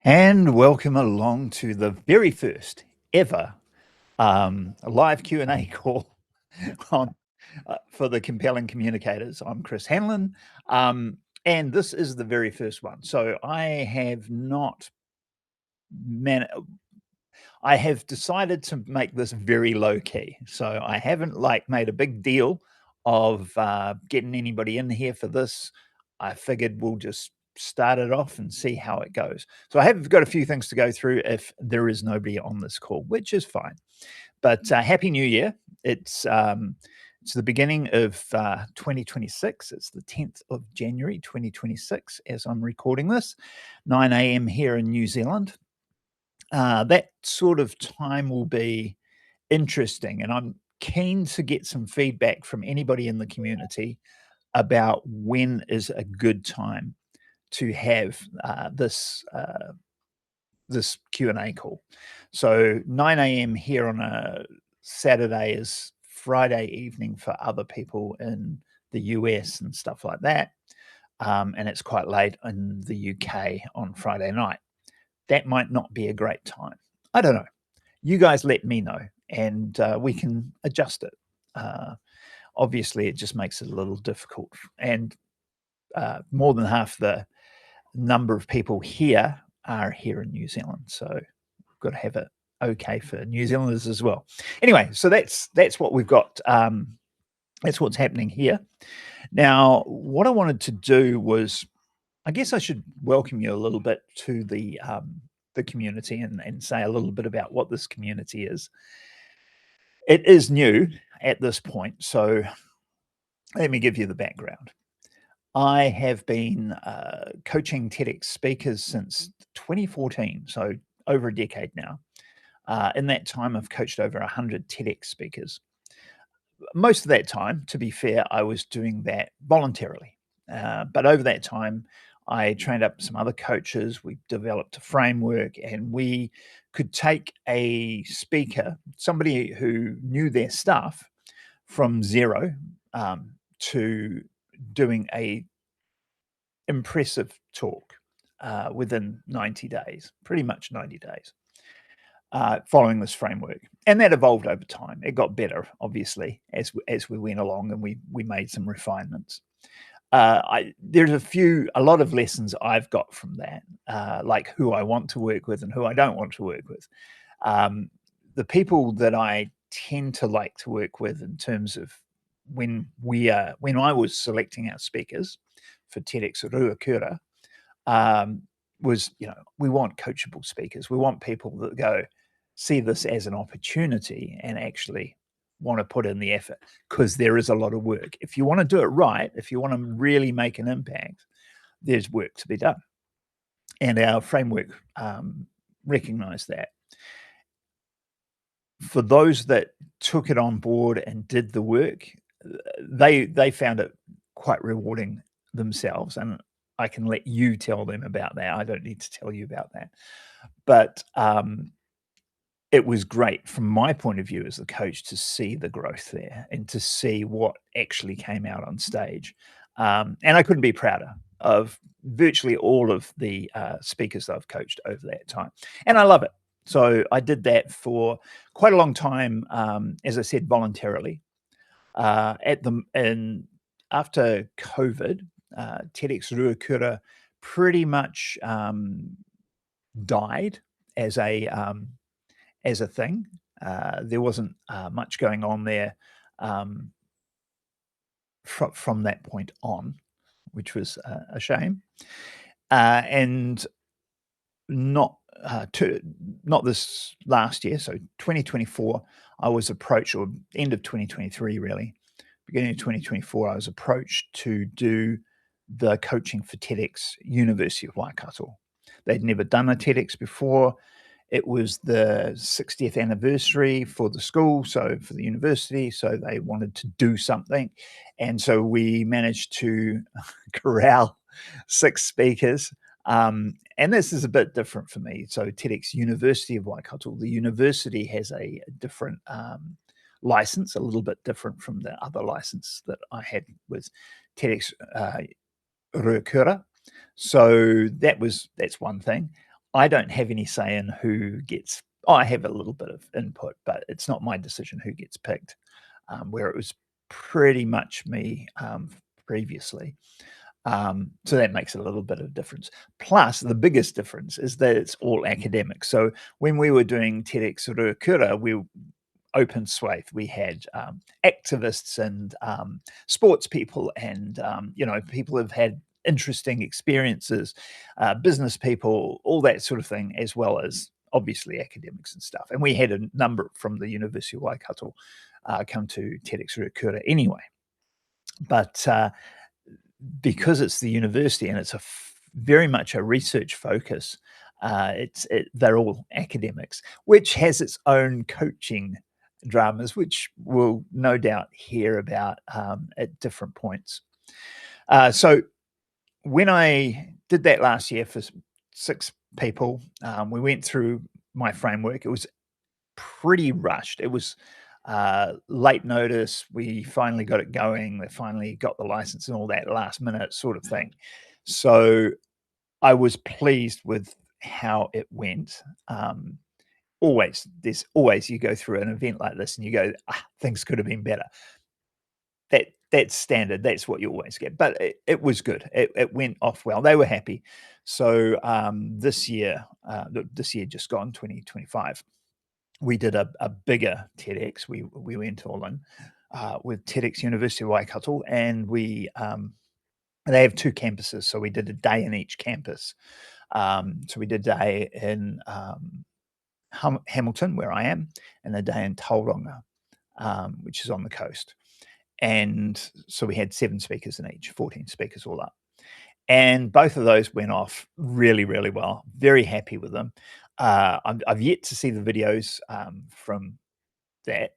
And welcome along to the very first ever live Q&A call on, for the Compelling Communicators. I'm Chris Hanlon, and this is the very first one. So I have not I have decided to make this very low key. So I haven't made a big deal of getting anybody in here for this. I figured we'll just start it off and see how it goes. So I have got a few things to go through if there is nobody on this call, which is fine. But Happy New Year. It's the beginning of 2026. It's the 10th of January 2026 as I'm recording this, 9 a.m. here in New Zealand. That sort of time will be interesting, and I'm keen to get some feedback from anybody in the community about when is a good time to have this Q&A call. So 9 a.m. here on a Saturday is Friday evening for other people in the US and stuff like that, and it's quite late in the UK on Friday night. That might not be a great time. I don't know. You guys let me know, and we can adjust it. Obviously, it just makes it a little difficult, and more than half the number of people here are here in New Zealand, so we've got to have it okay for New Zealanders as well. Anyway, so that's what we've got. That's what's happening here. Now, what I wanted to do was, I guess I should welcome you a little bit to the community and say a little bit about what this community is. It is new at this point, so let me give you the background. I have been coaching TEDx speakers since 2014, so over a decade now. In that time, I've coached over 100 TEDx speakers. Most of that time, to be fair, I was doing that voluntarily. But over that time, I trained up some other coaches. We developed a framework, and we could take a speaker, somebody who knew their stuff, from zero to doing a impressive talk within 90 days, pretty much 90 days, following this framework. And that evolved over time. It got better, obviously, as we went along, and we made some refinements. There's a lot of lessons I've got from that, like who I want to work with and who I don't want to work with. The people that I tend to like to work with in terms of when I was selecting our speakers for TEDx Ruakura, was, we want coachable speakers. We want people that see this as an opportunity and actually want to put in the effort, because there is a lot of work. If you want to do it right, if you want to really make an impact, there's work to be done. And our framework recognized that. For those that took it on board and did the work, they found it quite rewarding themselves, and I can let you tell them about that. I don't need to tell you about that. But it was great from my point of view as the coach to see the growth there and to see what actually came out on stage. And I couldn't be prouder of virtually all of the speakers that I've coached over that time. And I love it. So I did that for quite a long time, as I said, voluntarily. After COVID, TEDx Ruakura pretty much died as a thing. There wasn't much going on there from that point on, which was a shame. And not this last year, so 2024, I was approached, or end of 2023 really, beginning of 2024, I was approached to do the coaching for TEDx University of Waikato. They'd never done a TEDx before. It was the 60th anniversary for the school, so for the university, so they wanted to do something. And so we managed to corral 6 speakers. And this is a bit different for me. So TEDx University of Waikato, the university has a different license, a little bit different from the other license that I had with TEDx Ruakura. So that's one thing. I don't have any say in who gets. I have a little bit of input, but it's not my decision who gets picked. Where it was pretty much me previously. So that makes a little bit of difference. Plus, the biggest difference is that it's all academic. So when we were doing TEDx Ruakura, we open swathe. We had activists and sports people, and people have had interesting experiences, business people, all that sort of thing, as well as obviously academics and stuff. And we had a number from the University of Waikato come to TEDx Ruakura anyway. But because it's the university and it's very much a research focus, they're all academics, which has its own coaching dramas, which we'll no doubt hear about at different points. So when I did that last year for 6 people, we went through my framework. It was pretty rushed. It was late notice. We finally got it going. They finally got the license and all that last minute sort of thing. So I was pleased with how it went. There's always you go through an event like this and you go, things could have been better. That's standard. That's what you always get. But it was good. It went off well. They were happy. So this year just gone, 2025, we did a bigger TEDx. We went all in with TEDx University of Waikato, and they have 2 campuses, so we did a day in each campus. So we did a day in Hamilton, where I am, and a day in Tauranga, which is on the coast. And so we had 7 speakers in each, 14 speakers all up. And both of those went off really, really well. Very happy with them. I've yet to see the videos from that.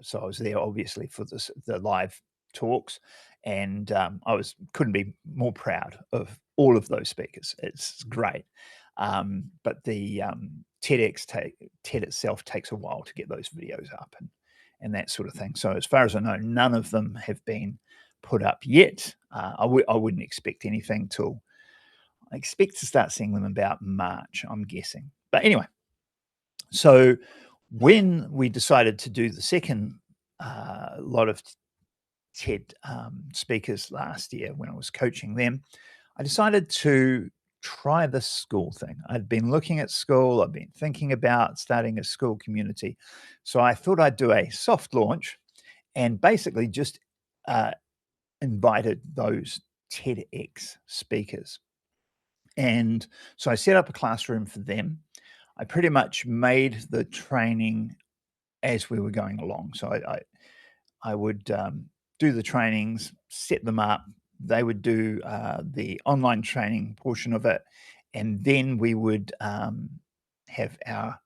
So I was there obviously for the live talks, and I couldn't be more proud of all of those speakers. It's great. But the TED itself takes a while to get those videos up and that sort of thing. So as far as I know, none of them have been put up yet. I wouldn't expect anything till I expect to start seeing them about March, I'm guessing. But anyway, so when we decided to do the second lot of TED speakers last year, when I was coaching them, I decided to try this school thing. I'd been looking at school. I've been thinking about starting a school community. So I thought I'd do a soft launch and basically just invited those TEDx speakers. And so I set up a classroom for them. I pretty much made the training as we were going along. So I would do the trainings, set them up. They would do the online training portion of it, and then we would have our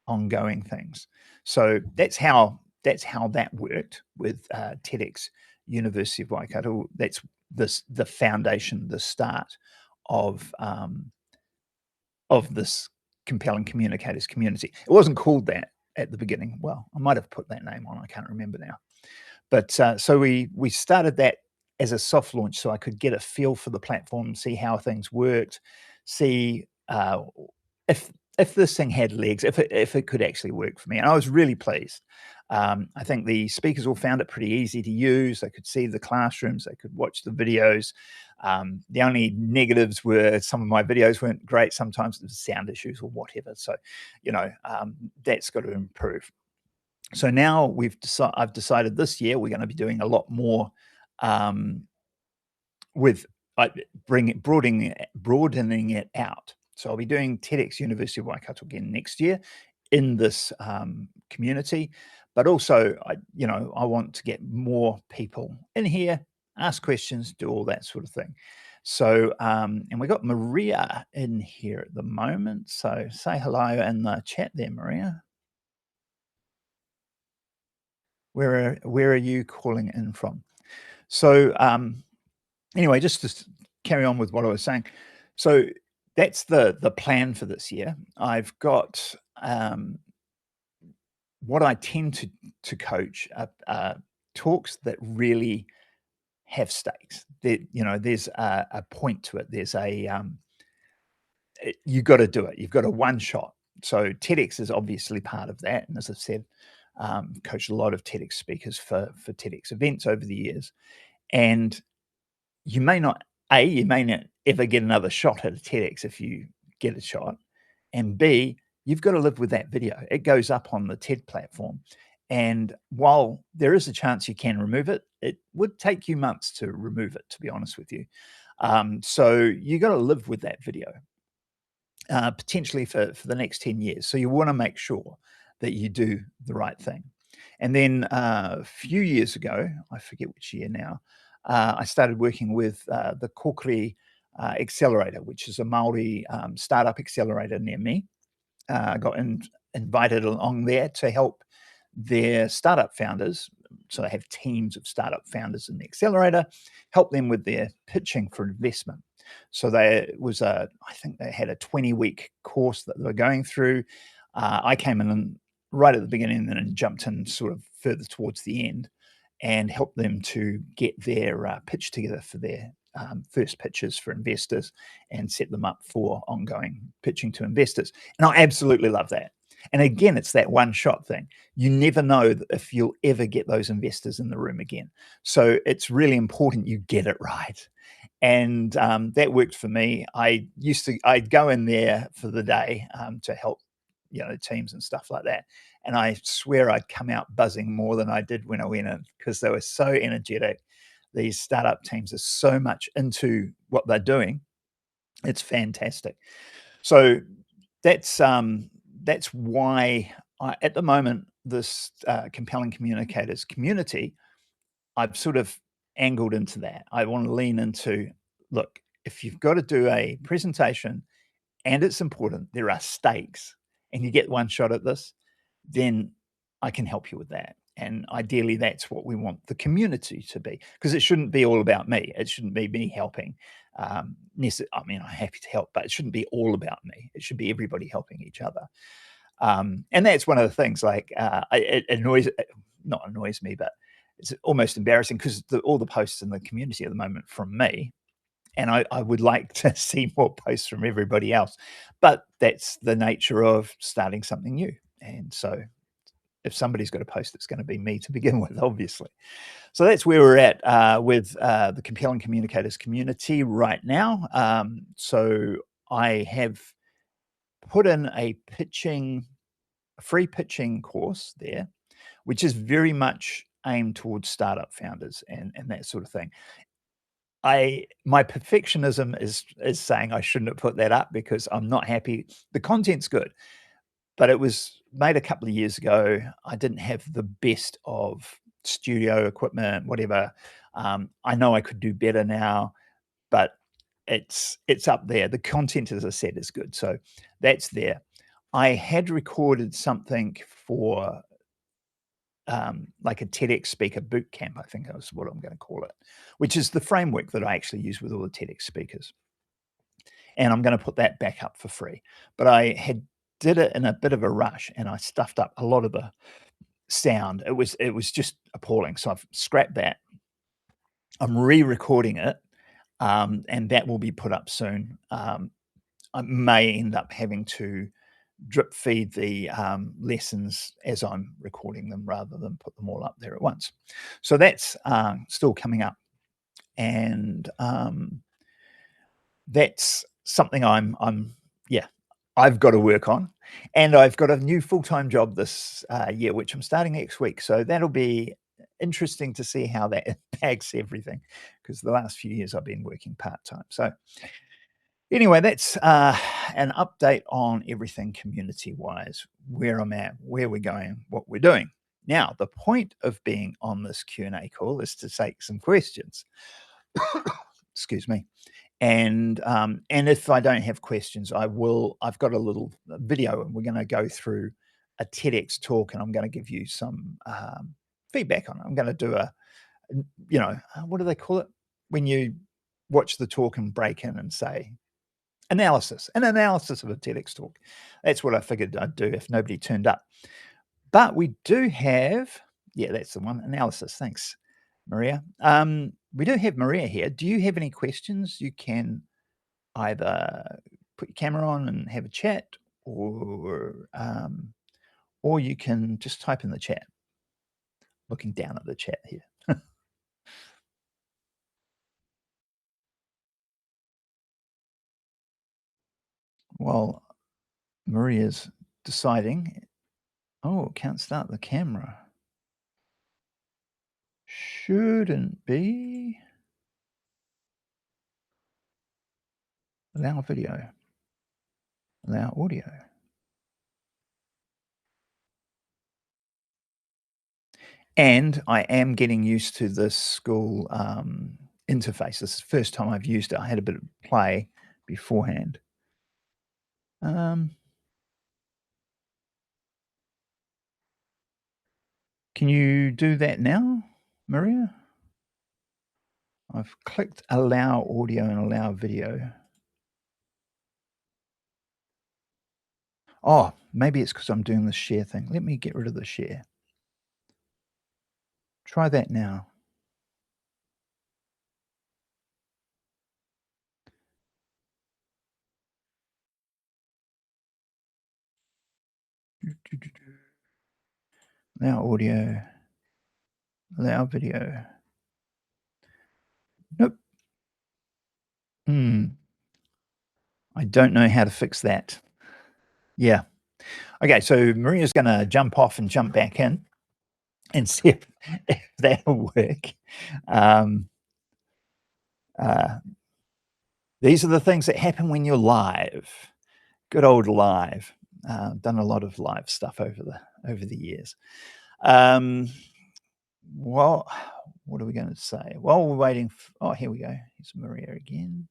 ongoing things. So that's how that worked with TEDx University of Waikato. That's the foundation, the start of this Compelling Communicators Community. It wasn't called that at the beginning. Well, I might have put that name on. I can't remember now. But so we started that as a soft launch, so I could get a feel for the platform, see how things worked, see if this thing had legs, if it could actually work for me. And I was really pleased. I think the speakers all found it pretty easy to use. They could see the classrooms, they could watch the videos. The only negatives were some of my videos weren't great. Sometimes there's sound issues or whatever. So, that's got to improve. So now I've decided this year we're going to be doing a lot more with broadening it out. So I'll be doing TEDx University of Waikato again next year in this community, but also I want to get more people in here, ask questions, do all that sort of thing. So and we got Maria in here at the moment. So say hello in the chat there, Maria. Where are you calling in from? So anyway, just to carry on with what I was saying. So that's the plan for this year. I've got what I tend to coach talks that really have stakes. There's a point to it. There's you got to do it. You've got a one shot. So TEDx is obviously part of that. And as I said, coached a lot of TEDx speakers for TEDx events over the years. And you may not ever get another shot at a TEDx if you get a shot. And B, you've got to live with that video. It goes up on the TED platform. And while there is a chance you can remove it, it would take you months to remove it, to be honest with you. So you got to live with that video, potentially for the next 10 years. So you want to make sure that you do the right thing. And then a few years ago, I forget which year now, I started working with the Kokiri Accelerator, which is a Māori startup accelerator near me. I got invited along there to help their startup founders. So they have teams of startup founders in the accelerator, help them with their pitching for investment. So I think they had a 20-week course that they were going through. I came in right at the beginning and then jumped in sort of further towards the end and helped them to get their pitch together for their first pitches for investors and set them up for ongoing pitching to investors. And I absolutely love that. And again, it's that one shot thing. You never know if you'll ever get those investors in the room again. So it's really important you get it right. And that worked for me. I'd go in there for the day to help, teams and stuff like that. And I swear I'd come out buzzing more than I did when I went in, because they were so energetic. These startup teams are so much into what they're doing. It's fantastic. So that's why at the moment, this Compelling Communicators Community, I've sort of angled into that. I want to lean into, look, if you've got to do a presentation and it's important, there are stakes, and you get one shot at this, then I can help you with that. And ideally, that's what we want the community to be, because it shouldn't be all about me. It shouldn't be me helping. I mean, I'm happy to help, but it shouldn't be all about me. It should be everybody helping each other. And that's one of the things, like, it not annoys me, but it's almost embarrassing, because all the posts in the community at the moment from me, and I would like to see more posts from everybody else. But that's the nature of starting something new. And so if somebody's got a post, it's going to be me to begin with, obviously. So that's where we're at with the Compelling Communicators Community right now. So I have put in a free pitching course there, which is very much aimed towards startup founders and that sort of thing. My perfectionism is saying I shouldn't have put that up, because I'm not happy. The content's good, but it was made a couple of years ago. I didn't have the best of studio equipment, whatever. I know I could do better now, but it's up there. The content, as I said, is good. So that's there. I had recorded something for like a TEDx speaker boot camp, I think is what I'm going to call it, which is the framework that I actually use with all the TEDx speakers. And I'm going to put that back up for free. But I did it in a bit of a rush, and I stuffed up a lot of the sound. It was just appalling. So I've scrapped that. I'm re-recording it, and that will be put up soon. I may end up having to drip feed the lessons as I'm recording them, rather than put them all up there at once. So that's still coming up, and that's something I've got to work on. And I've got a new full-time job this year, which I'm starting next week. So that'll be interesting to see how that impacts everything, because the last few years I've been working part-time. So anyway, that's an update on everything community-wise, where I'm at, where we're going, what we're doing. Now, the point of being on this Q&A call is to take some questions. Excuse me. And if I don't have questions, I've got a little video, and we're going to go through a TEDx talk, and I'm going to give you some feedback on it. I'm going to do what do they call it? When you watch the talk and break in and say, an analysis of a TEDx talk. That's what I figured I'd do if nobody turned up. But we do have, that's the one, analysis. Thanks, Maria. We do have Maria here. Do you have any questions? You can either put your camera on and have a chat, or you can just type in the chat. Looking down at the chat here. While Maria's deciding, oh, can't start the camera. Shouldn't be. Allow video. Allow audio. And I am getting used to this school interface. This is the first time I've used it. I had a bit of play beforehand. Can you do that now, Maria? I've clicked allow audio and allow video. Oh, maybe it's because I'm doing the share thing. Let me get rid of the share. Try that now. Allow audio. Allow video. Nope. I don't know how to fix that. Yeah. Okay, so Maria's going to jump off and jump back in and see if that'll work. These are the things that happen when you're live. Good old live. Done a lot of live stuff over the years. Well, what are we going to say? While we're waiting, oh, here we go. Here's Maria again.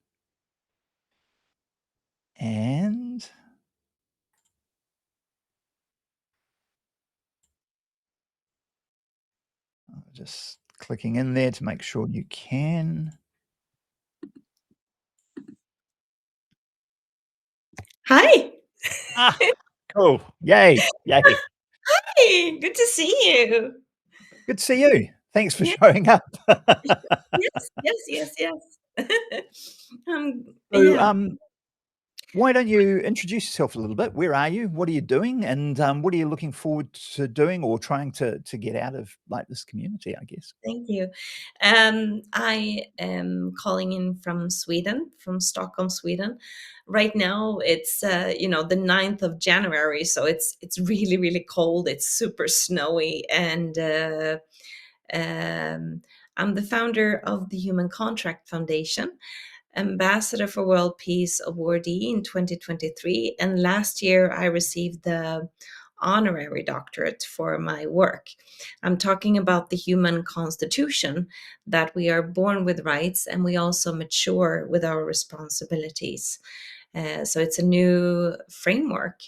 And just clicking in there to make sure you can. Hi. Cool. Yay. Hi. Good to see you. Good to see you. Thanks for showing up. Yes. So, why don't you introduce yourself a little bit? Where are you? What are you doing? And what are you looking forward to doing or trying to get out of like this community, I guess? Thank you. I am calling in from Sweden, from Stockholm, Sweden. Right now it's the 9th of January, so it's really, really cold. It's super snowy, and I'm the founder of the Human Contract Foundation, Ambassador for World Peace awardee in 2023, and last year I received the honorary doctorate for my work. I'm talking about the human constitution, that we are born with rights and we also mature with our responsibilities. So it's a new framework,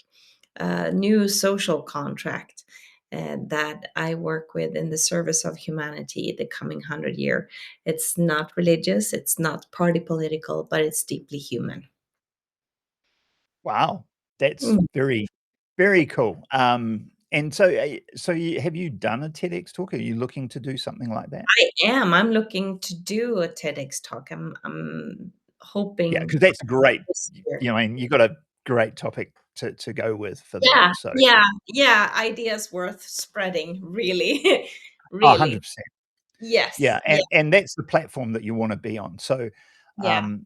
a new social contract that I work with in the service of humanity the coming 100 year. It's not religious, it's not party political, but it's deeply human. Wow, that's very, very cool. And so, have you done a TEDx talk? Are you looking to do something like that? I am. I'm looking to do a TEDx talk. I'm Yeah, hoping because that's great. this year. I mean, you got a great topic to go with for that. So, Yeah. Ideas worth spreading, really. Really. 100%. Yes. Yeah, and that's the platform that you wanna be on. So, Yeah.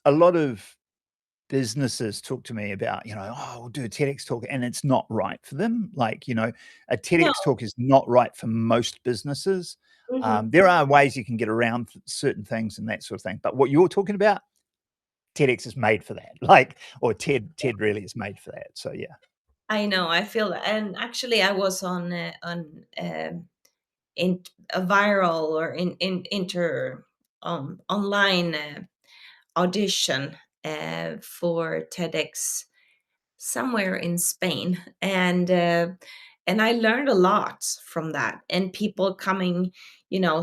a lot of businesses talk to me about, "Oh, we'll do a TEDx talk," and it's not right for them. Like, a No. TEDx talk is not right for most businesses. Mhm. There are ways you can get around certain things and that sort of thing, but what you're talking about, TEDx is made for that. Like, or TED really is made for that. So, yeah. I know. I feel that. And actually, I was in a viral or in inter online audition for TEDx somewhere in Spain, and I learned a lot from that. And people coming,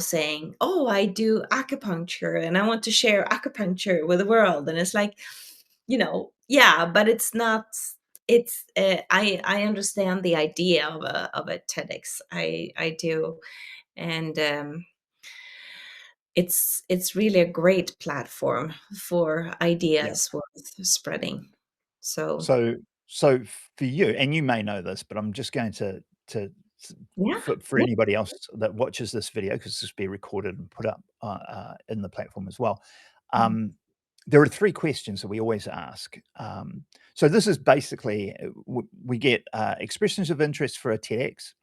saying, "Oh, I do acupuncture, and I want to share acupuncture with the world." And it's like, yeah, but it's not. It's I understand the idea of a TEDx. I do, and it's really a great platform for Yeah. ideas worth spreading. So So for you, and you may know this, but I'm just going to yeah, for yeah, anybody else that watches this video, because this will be recorded and put up in the platform as well. mhm, There are three questions that we always ask. So this is basically we get expressions of interest for a TEDx.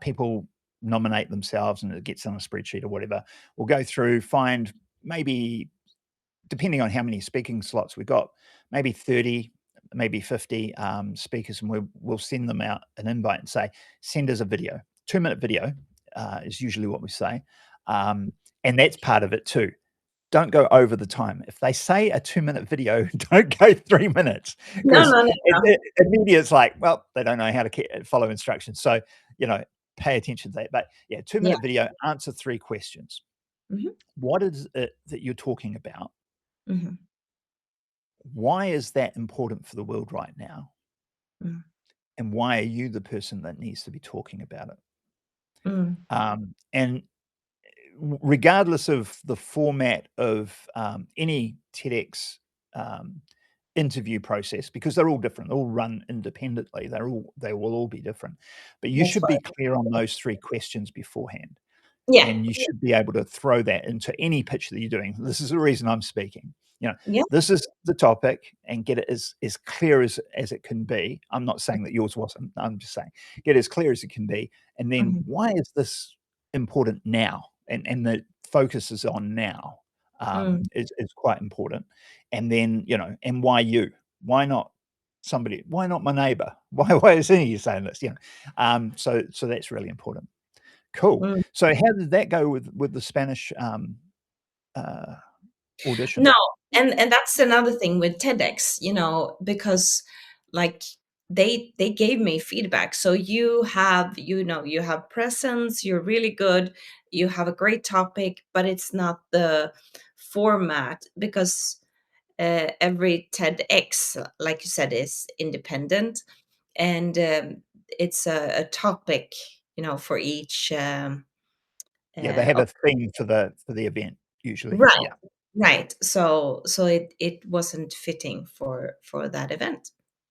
People nominate themselves, and it gets on a spreadsheet or whatever. We'll go through, find maybe, depending on how many speaking slots we got, maybe 30, maybe 50 speakers, and we'll send them out an invite and say, send us a video. 2-minute video is usually what we say. And that's part of it too. Don't go over the time. If they say a 2-minute video, don't go 3 minutes, no, because no, no, no. immediately it's like, well, they don't know how to follow instructions. So, pay attention to that. But yeah, Yeah, 2-minute video, answer 3 questions. mhm, What is it that you're talking about? mhm, Why is that important for the world right now? mm, And why are you the person that needs to be talking about it? mm, And regardless of the format of any TEDx um, interview process, because they're all different, they're all run independently, they will all be different. But you that's should be right. clear on those 3 questions beforehand. Yeah, And you should be able to throw that into any pitch that you're doing. This is the reason I'm speaking. You know, yeah, this is the topic, and get it as clear as it can be. I'm not saying that yours wasn't. I'm just saying get as clear as it can be. And then mhm, why is this important now? And the focus is on now mm, is quite important. And then, and why you? Why not somebody? Why not my neighbor? Why is he saying this? So that's really important. Cool. mm. So how did that go with the Spanish, uh, audition? No, and that's another thing with TEDx, because like they gave me feedback. So you have presence, you're really good, you have a great topic, but it's not the format because every TEDx, like you said, is independent, and it's a topic, for each. Yeah, they have Of a theme for the event usually. Right, Yeah. right. So it wasn't fitting for that event,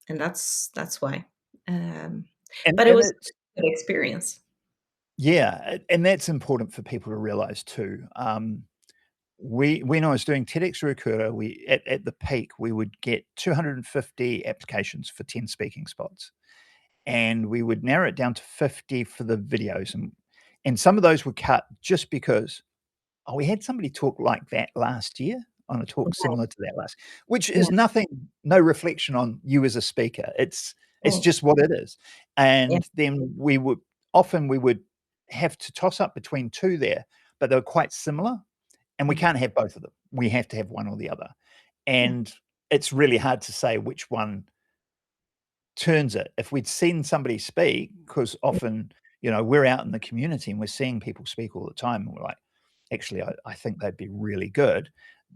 and that's why. Um, And but it and was it's a good experience. yeah, and that's important for people to realize too. When I was doing TEDx Recruiter, we at the peak, we would get 250 applications for 10 speaking spots, and we would narrow it down to 50 for the videos, and some of those were cut just because, oh, we had somebody talk like that last year on a talk Right. similar to that last, which Yeah. is nothing, no reflection on you as a speaker. It's Mm, just what it is. yeah. And then we would have to toss up between 2 there, but they were quite similar, and we Mhm. can't have both of them. We have to have one or the other. Yeah. And it's really hard to say which one turns it. If we'd seen somebody speak, because Mm, often, we're out in the community and we're seeing people speak all the time, and we're like, actually, I think they'd be really good.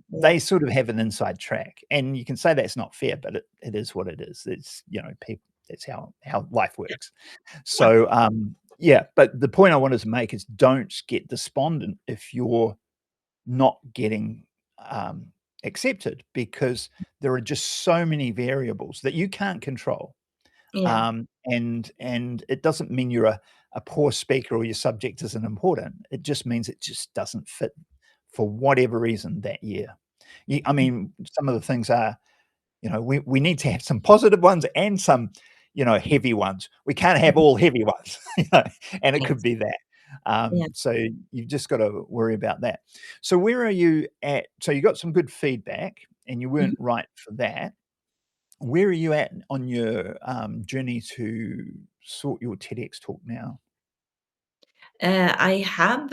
yeah. They sort of have an inside track, and you can say that's not fair, but it is what it is. It's, people, that's how life works. Yeah. So, yeah, but the point I wanted to make is don't get despondent if you're not getting um, accepted, because there are just so many variables that you can't control. Yeah. And it doesn't mean you're a poor speaker or your subject isn't important. It just means it just doesn't fit for whatever reason that year. I Mm, mean, some of the things are, we need to have some positive ones and some, heavy ones. We can't have mhm. all heavy ones, and it Right. could be that. Yeah. So you've just got to worry about that. So where are you at? So you got some good feedback, and you Mhm. weren't right for that. Where are you at on your journey to sort your TEDx talk now? I have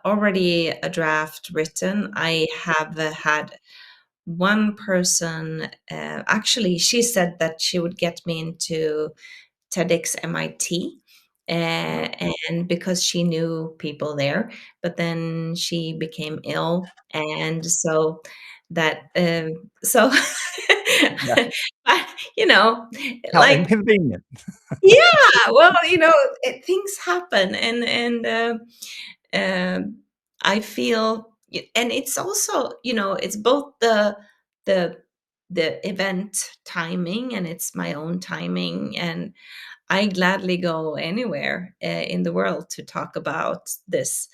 already a draft written. I have had one person, actually, she said that she would get me into TEDx MIT, and because she knew people there, but then she became ill, and so that so Yeah. but, you know, How like inconvenient. yeah, well, things happen, and um, I feel, and it's also, it's both the the event timing, and it's my own timing, and I gladly go anywhere in the world to talk about this,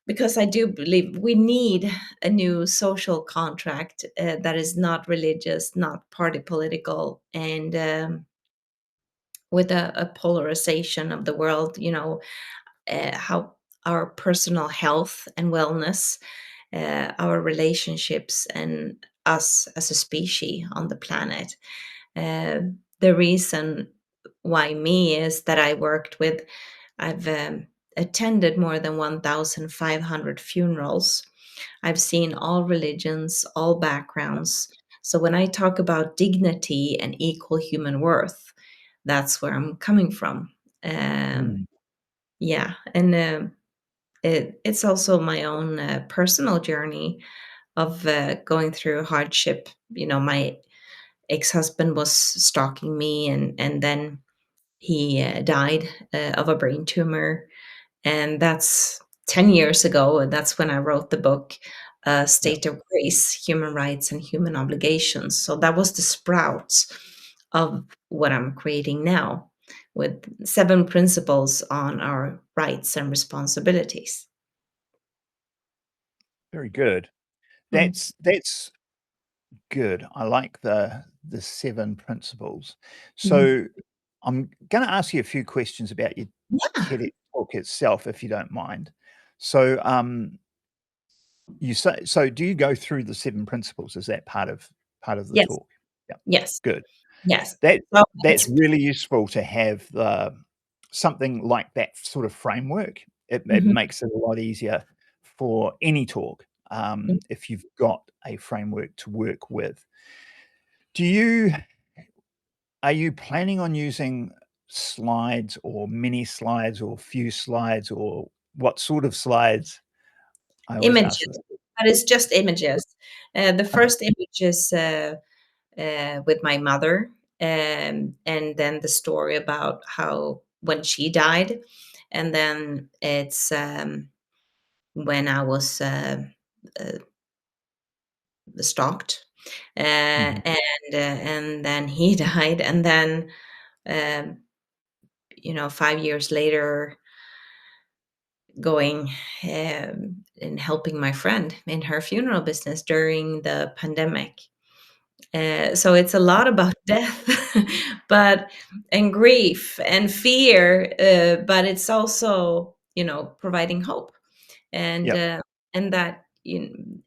because I do believe we need a new social contract that is not religious, not party political, and with a polarization of the world, how our personal health and wellness, our relationships, and us as a species on the planet. Uh, the reason why me is that I've attended more than 1,500 funerals. I've seen all religions, all backgrounds. So when I talk about dignity and equal human worth, that's where I'm coming from. Um, Mm. yeah, and it's also my own personal journey of going through hardship. My ex-husband was stalking me, and then he died of a brain tumor, and that's 10 years ago. And that's when I wrote the book, Yeah, State of Grace: Human Rights and Human Obligations. So that was the sprouts of what I'm creating now, with 7 principles on our rights and responsibilities. very good. Mm. That's good. I like the 7 principles. Mhm. So I'm going to ask you a few questions about your Yeah. TEDx talk itself, if you don't mind. So, you say, so do you go through the 7 principles? Is that part of the Yes. talk? Yeah, Yes. good. Yes. That So that's it's really useful to have something like that sort of framework. It Mhm. makes it a lot easier for any talk, if you've got a framework to work with. Do you Are you planning on using slides or mini slides or few slides, or what sort of slides? I always ask Images, this. but it's just images. The Okay. first image is with my mother, and then the story about how when she died, and then it's when I was uh, stalked, Mhm. and then he died, and then um, 5 years later, going and helping my friend in her funeral business during the pandemic. So it's a lot about death, but and grief and fear, but it's also providing hope, and Yep. that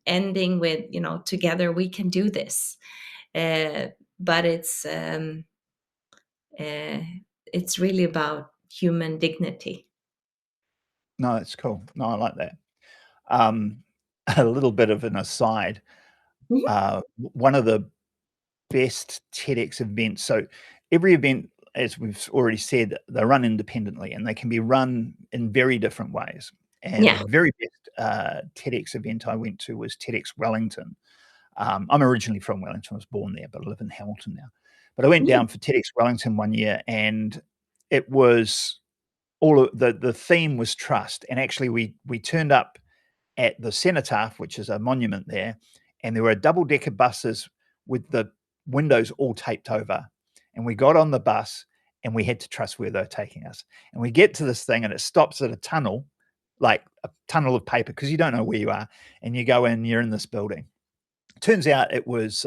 ending with together we can do this. Uh, but uh, it's really about human dignity. No, that's cool. No, I like that. Um, a little bit of an aside, Mhm. one of the best TEDx events, so every event, as we've already said, they're run independently, and they can be run in very different ways. And the Yeah. very best, TEDx event I went to was TEDx Wellington. I'm originally from Wellington. I was born there, but I live in Hamilton now. But I went Yeah. down for TEDx Wellington one year, and it was all of the theme was trust. And actually, we turned up at the cenotaph, which is a monument there, and there were double-decker buses with the windows all taped over. And we got on the bus, and we had to trust where they were taking us. And we get to this thing, and it stops at a tunnel, like a tunnel of paper, because you don't know where you are. And you go in, you're in this building. Turns out it was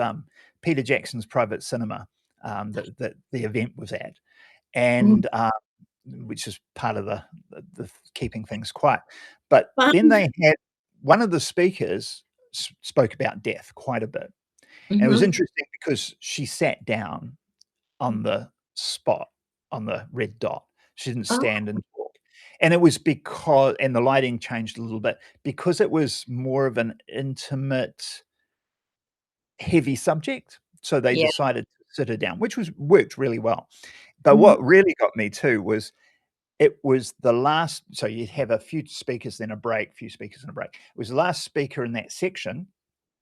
Peter Jackson's private cinema, that the event was at, Mhm. and which is part of the keeping things quiet. But then Fun. they had one of the speakers spoke about death quite a bit, and it was Mhm. interesting because she sat down on the spot, on the red dot. She didn't Oh, stand and talk. And it was because, and the lighting changed a little bit because it was more of an intimate, heavy subject. So they yeah. decided to sit her down, which was worked really well. But Mhm. what really got me too was it was the last, so you'd have a few speakers, then a break, few speakers and a break. It was the last speaker in that section,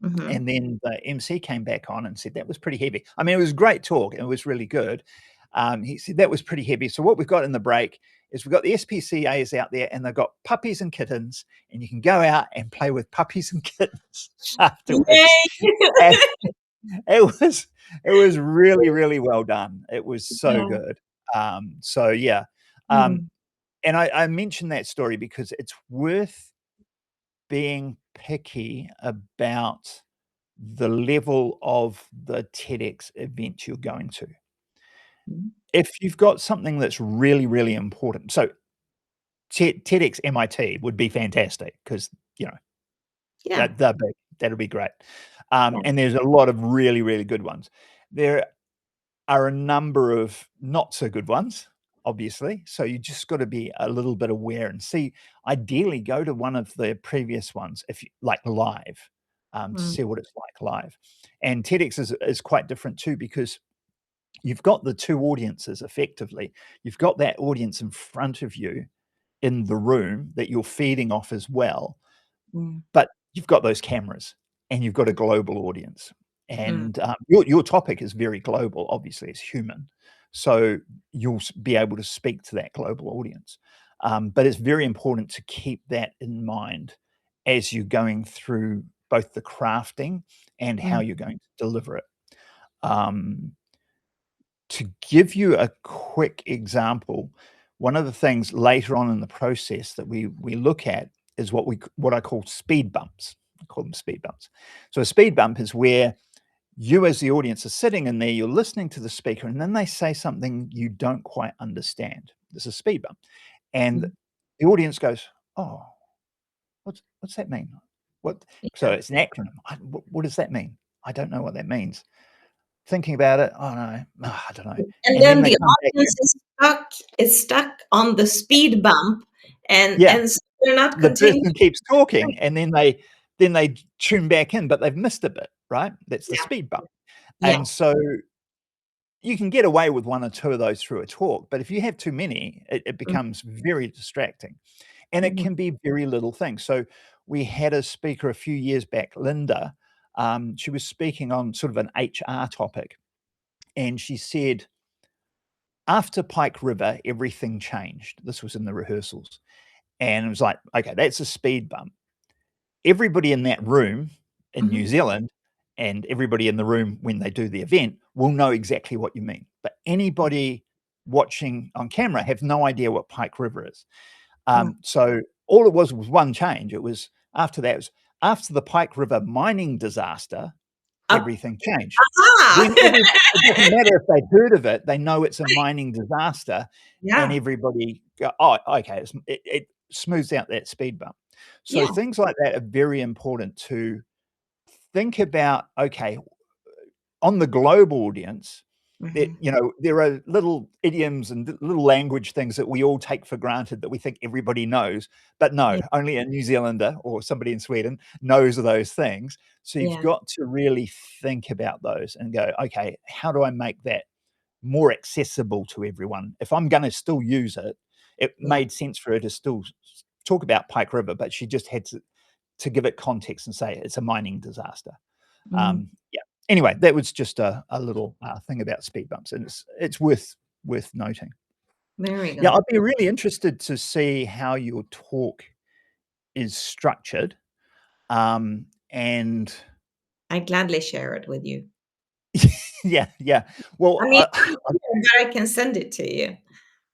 Mhm. and then the MC came back on and said, "That was pretty heavy." I mean, it was a great talk, and it was really good. He said, "That was pretty heavy." So what we've got in the break is we've got the SPCAs out there, and they've got puppies and kittens, and you can go out and play with puppies and kittens afterwards. Yay! it was really, really well done. It was so Yeah. good. So yeah. Um, Mm, and I mentioned that story because it's worth being picky about the level of the TEDx event you're going to. mm. If you've got something that's really, really important, so TEDx MIT would be fantastic because you know Yeah. that'll be great. Yeah. And there's a lot of really, really good ones. There are a number of not so good ones, obviously. So you just got to be a little bit aware and see. Ideally, go to one of the previous ones if you like live, to Mm, see what it's like live. And TEDx is quite different too because you've got the two audiences effectively. You've got that audience in front of you in the room that you're feeding off as well, mm, but you've got those cameras and you've got a global audience. mm, And your topic is very global, obviously, it's human. So you'll be able to speak to that global audience. But it's very important to keep that in mind as you're going through both the crafting and how mm, you're going to deliver it. Um, to give you a quick example, one of the things later on in the process that we look at is what I call speed bumps. I call them speed bumps. So a speed bump is where you as the audience are sitting in there, you're listening to the speaker, and then they say something you don't quite understand. There's a speed bump. And mm. the audience goes, "Oh, what's that mean? What?" So Yeah. it's an acronym. What does that mean? I don't know what that means. Thinking about it, oh no, I don't know. And And then then they the come back audience is stuck on the speed bump, and yeah, and so they're not the continuing. person keeps talking and then they tune back in, but they've missed a bit, right? That's the Yeah. speed bump. Yeah. And so you can get away with one or two of those through a talk, but if you have too many, it Mm, becomes very distracting. And it mhm, can be very little things. So we had a speaker a few years back, Linda. She was speaking on sort of an HR topic, and she said, after Pike River, everything changed. This was in the rehearsals. And it was like, okay, that's a speed bump. Everybody in that room in New mhm. Zealand and everybody in the room when they do the event will know exactly what you mean. But anybody watching on camera have no idea what Pike River is. Yeah. So all it was one change. It was after that, it was after the Pike River mining disaster, Up. everything changed. Ah! Then it doesn't matter if they've heard of it, they know it's a mining disaster, and Yeah. everybody go, "Oh, okay." It smooths out that speed bump. So Yeah. things like that are very important to think about, okay, on the global audience, Mhm. there are little idioms and little language things that we all take for granted that we think everybody knows, but no, Yeah. only a New Zealander or somebody in Sweden knows those things. So you've Yeah. got to really think about those and go, okay, how do I make that more accessible to everyone? If I'm going to still use it, it Yeah. made sense for her to still talk about Pike River, but she just had to give it context and say it's a mining disaster. Mhm. Yeah. Anyway, that was just a little thing about speed bumps, and it's worth noting. Very Yeah, good. I'd be really interested to see how your talk is structured, and I gladly share it with you. yeah, yeah. Well, I mean, I'm here, but I can send it to you.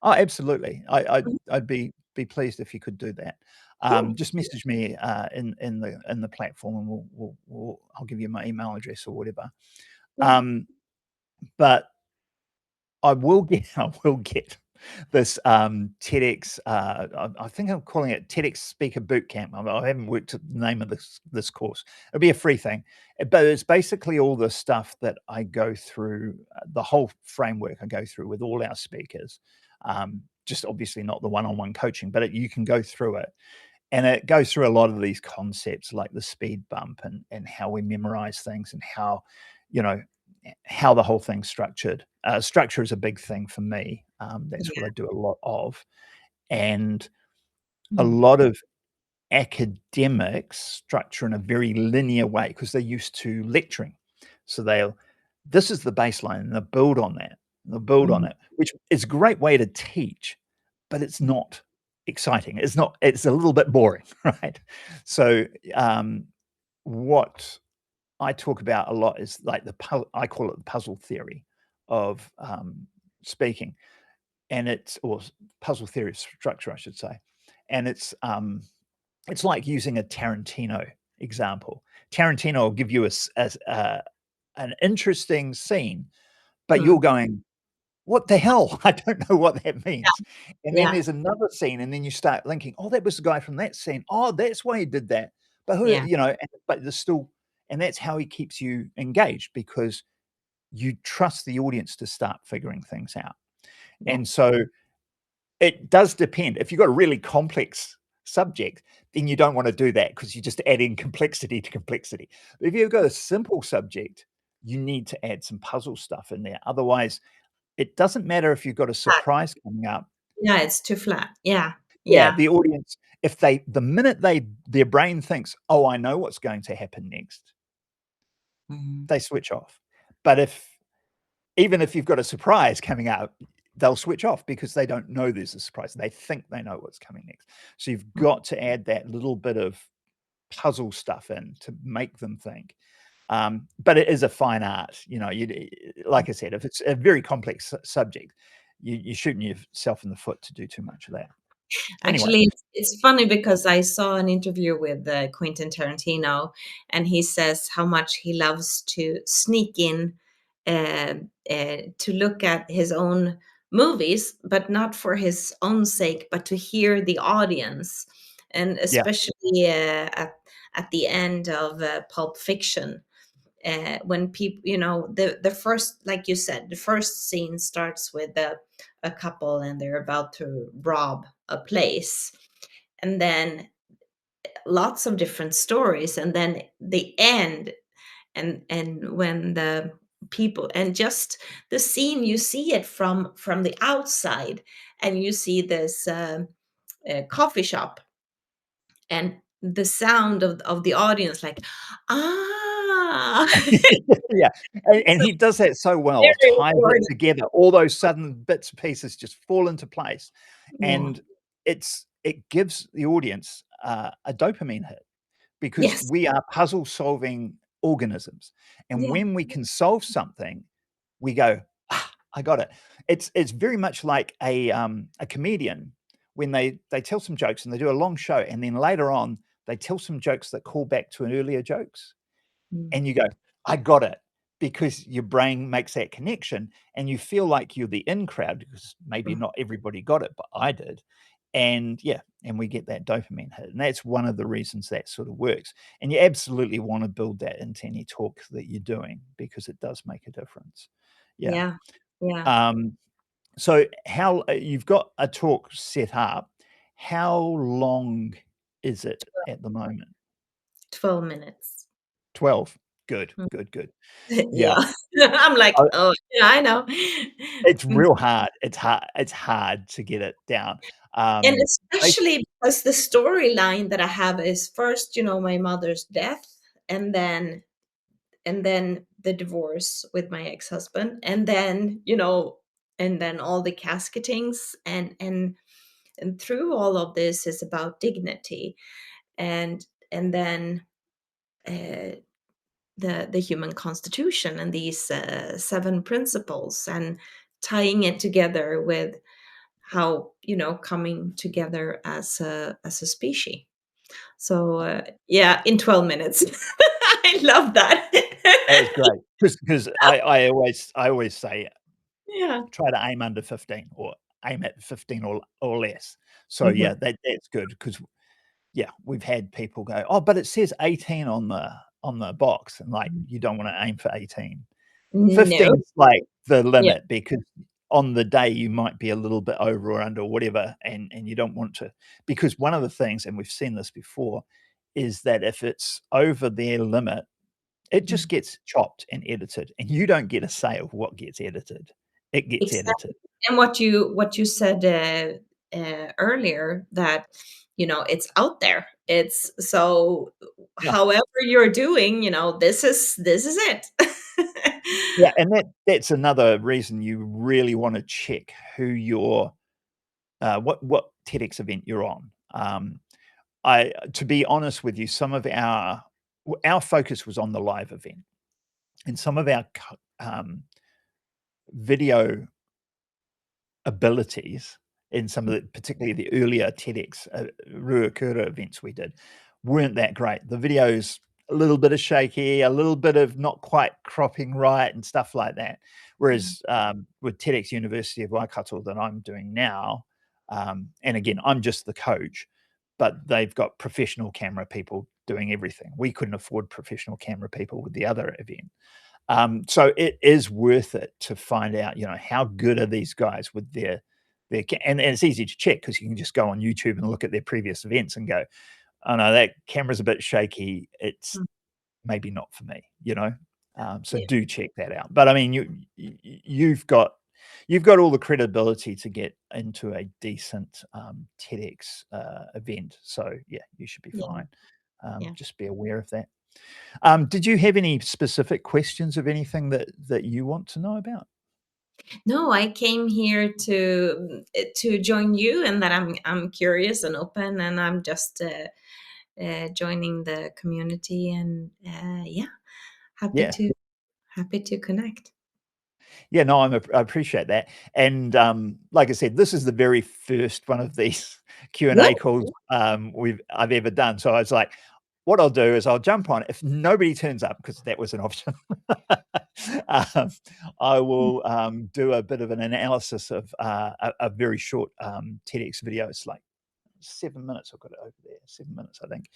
oh, absolutely. Mhm. I'd be pleased if you could do that. Cool. Just message me in the platform, and I'll give you my email address or whatever. Yeah. Um, but I will get this TEDx. I think I'm calling it TEDx Speaker Bootcamp. I haven't worked at the name of this course. It'll be a free thing, but it's basically all the stuff that I go through, the whole framework I go through with all our speakers. Just obviously not the one-on-one coaching, but you can go through it, and it goes through a lot of these concepts like the speed bump and how we memorize things and how you know how the whole thing's structured. Structure is a big thing for me. That's what Yeah. I do a lot of, and a Mm. lot of academics structure in a very linear way because they're used to lecturing. So this is the baseline, and they'll build on that. They'll build on Mhm. it, which is a great way to teach, but it's not exciting. It's not. It's a little bit boring, right? So, what I talk about a lot is like I call it the puzzle theory of speaking, and or puzzle theory of structure, I should say, and it's like using a Tarantino example. Tarantino will give you an interesting scene, but you're Mm. going, what the hell? I don't know what that means. And then Yeah. there's another scene, and then you start linking, oh, that was the guy from that scene. Oh, that's why he did that. But who, Yeah. but there's still, and that's how he keeps you engaged, because you trust the audience to start figuring things out. Yeah. And so it does depend. If you've got a really complex subject, then you don't want to do that, because you just add in complexity to complexity. But if you've got a simple subject, you need to add some puzzle stuff in there. Otherwise, it doesn't matter if you've got a surprise coming up. Yeah, it's too flat. Yeah. Yeah, Yeah. the audience, if the minute their brain thinks, "Oh, I know what's going to happen next," Mhm. they switch off. But even if you've got a surprise coming up, they'll switch off because they don't know there's a surprise. They think they know what's coming next. So you've got to add that little bit of puzzle stuff in to make them think. But it is a fine art, like I said, if it's a very complex subject, you're shooting yourself in the foot to do too much of that. Anyway, Actually, it's funny because I saw an interview with Quentin Tarantino, and he says how much he loves to sneak in to look at his own movies, but not for his own sake, but to hear the audience. And yeah, especially at the end of Pulp Fiction, when people, the first, like you said, the first scene starts with a couple and they're about to rob a place, and then lots of different stories, and then the end, and when the people, and just the scene, you see it from the outside, and you see this coffee shop, and the sound of the audience, like, ah. yeah, and So he does that so well, very ties it important. together. All those sudden bits and pieces just fall into place, Yeah. and it gives the audience a dopamine hit, because Yes. we are puzzle solving organisms, and Yeah. when we can solve something, we go, ah, I got it. It's very much like a comedian when they tell some jokes and they do a long show, and then later on they tell some jokes that call back to an earlier jokes, Mm. and you go, I got it, because your brain makes that connection, and you feel like you're the in crowd, because maybe Mm. not everybody got it, but I did. And yeah, and we get that dopamine hit. And that's one of the reasons that sort of works. And you absolutely want to build that into any talk that you're doing, because it does make a difference. Yeah. Yeah. Yeah. Um, so how you've got a talk set up, how long is it at the moment? 12 minutes. 12. Good, Mm. good, good. Yeah. Yeah. I'm like, "Oh, yeah, I know." It's Mm. real hard. It's hard to get it down. And I especially because the storyline that I have is first, my mother's death, and then the divorce with my ex-husband, and then all the casketings, and through all of this is about dignity, and then uh, the human constitution, and these seven principles, and tying it together with how, coming together as a species. So yeah, in 12 minutes. I love that. That's great, because I always say, Yeah. try to aim under 15, or aim at 15 or less. So Mhm. yeah, that's good, because yeah, we've had people go, "Oh, but it says 18 on the box," and like, you don't wanna aim for 18. No. 15's like the Yeah. limit, because on the day you might be a little bit over or under or whatever, and you don't want to, because one of the things, and we've seen this before, is that if it's over their limit, it just Mm. gets chopped and edited, and you don't get a say of what gets edited. It gets edited. Exactly. And what you said earlier, that it's out there. It's so, Yeah. however you're doing, this is it. Yeah, and that's another reason you really wanna check who your what TEDx event you're on. I To be honest with you, some of our our focus was on the live event, and some of our video abilities in some of the, particularly the earlier TEDx Ruakura events we did, weren't that great. The videos, a little bit of shaky, a little bit of not quite cropping right and stuff like that. Whereas with TEDx University of Waikato that I'm doing now, and again, I'm just the coach, but they've got professional camera people doing everything. We couldn't afford professional camera people with the other event. So it is worth it to find out, how good are these guys with their and it's easy to check because you can just go on YouTube and look at their previous events and go, oh no, that camera's a bit shaky. It's maybe not for me, So do check that out. But I mean, you've got all the credibility to get into a decent TEDx event. So yeah, you should be fine. Just be aware of that. Did you have any specific questions of anything that you want to know about? No, I came here to join you, and that I'm curious and open, and I'm just joining the community, and happy Yeah. to connect. Yeah, no, I appreciate that. And like I said, this is the very first one of these Q&A calls I've ever done. So I was like, what I'll do is I'll jump on. If nobody turns up, because that was an option, I will do a bit of an analysis of a very short TEDx video. It's like 7 minutes. I've got it over there, 7 minutes, I think.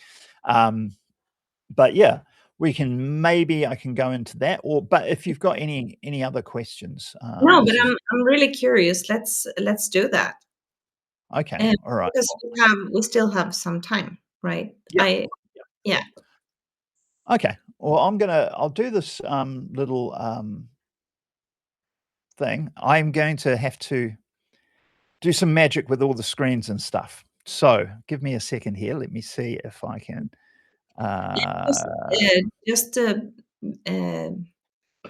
But yeah, I can go into that. But if you've got any other questions, No, but I'm really curious. Let's do that. Okay, all right. Because we still have some time, right? Yeah. Yeah. Okay. Well, I'll do this little thing. I'm going to have to do some magic with all the screens and stuff. So give me a second here. Let me see if I can.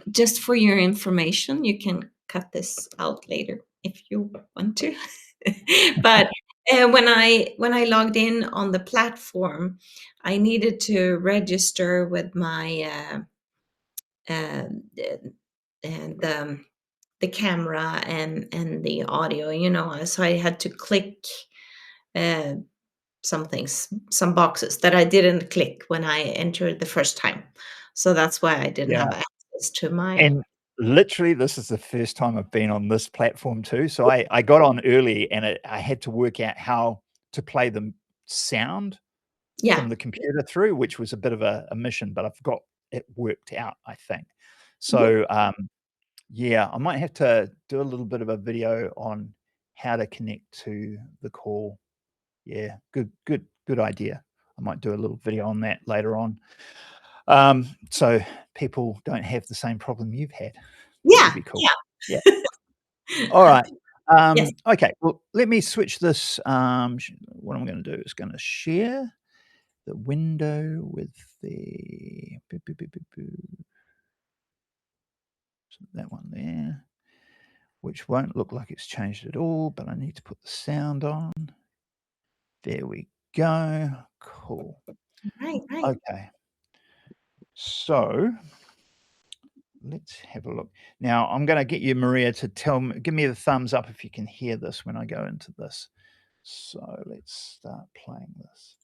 Just for your information, you can cut this out later if you want to. But when I logged in on the platform, I needed to register with my and the camera and the audio, so I had to click some boxes that I didn't click when I entered the first time. So that's why I didn't have access to my. And literally, this is the first time I've been on this platform too. So I got on early, and I had to work out how to play the sound from the computer through, which was a bit of a mission, but I've got it worked out, I think. So yeah, I might have to do a little bit of a video on how to connect to the call. Yeah, good idea. I might do a little video on that later on. So people don't have the same problem you've had. Yeah, that'd be cool. Yeah. All right. Yes. Okay. Well, let me switch this. What I'm going to do is going to share the window with the that one there, which won't look like it's changed at all, but I need to put the sound on. There we go. Cool. Right. Okay. So let's have a look. Now I'm going to get you, Maria, to give me the thumbs up if you can hear this when I go into this. So let's start playing this.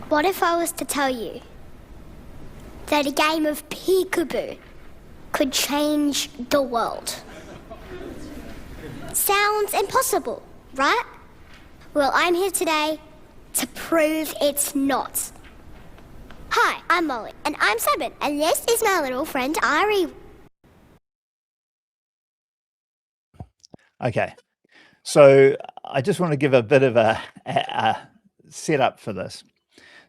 What if I was to tell you that a game of peekaboo could change the world? Sounds impossible, right? Well, I'm here today to prove it's not. Hi, I'm Molly, and I'm 7, and this is my little friend Ari. Okay, so I just want to give a bit of a setup for this.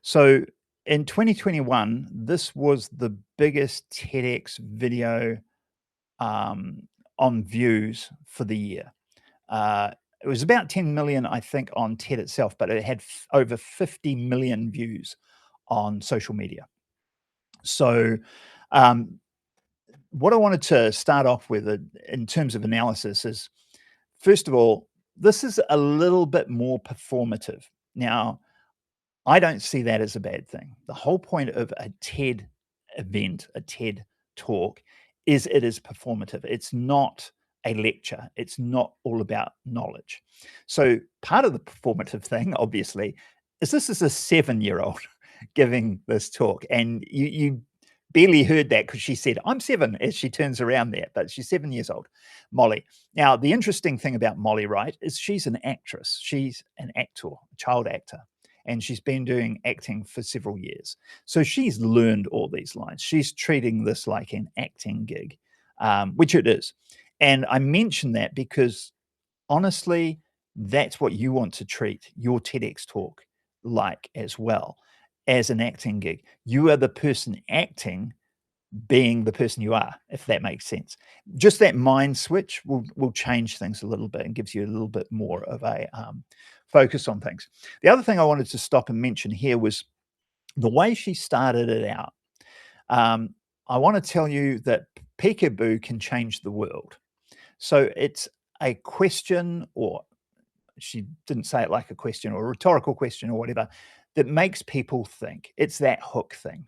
So in 2021, this was the biggest TEDx video on views for the year. It was about 10 million, I think, on TED itself, but it had over 50 million views on social media. So what I wanted to start off with in terms of analysis is, first of all, this is a little bit more performative. Now, I don't see that as a bad thing. The whole point of a TED event, a TED talk, is it is performative. It's not a lecture. It's not all about knowledge. So part of the performative thing, obviously, is this is a 7-year-old giving this talk. And you barely heard that because she said, I'm 7, as she turns around there, but she's 7 years old, Molly. Now, the interesting thing about Molly Wright is she's an actress. She's an actor, a child actor, and she's been doing acting for several years. So she's learned all these lines. She's treating this like an acting gig, which it is. And I mention that because, honestly, that's what you want to treat your TEDx talk like as well, as an acting gig. You are the person acting, being the person you are, if that makes sense. Just that mind switch will change things a little bit and gives you a little bit more of a focus on things. The other thing I wanted to stop and mention here was the way she started it out. I want to tell you that peekaboo can change the world. So it's a question, or she didn't say it like a question, or a rhetorical question or whatever, that makes people think. It's that hook thing.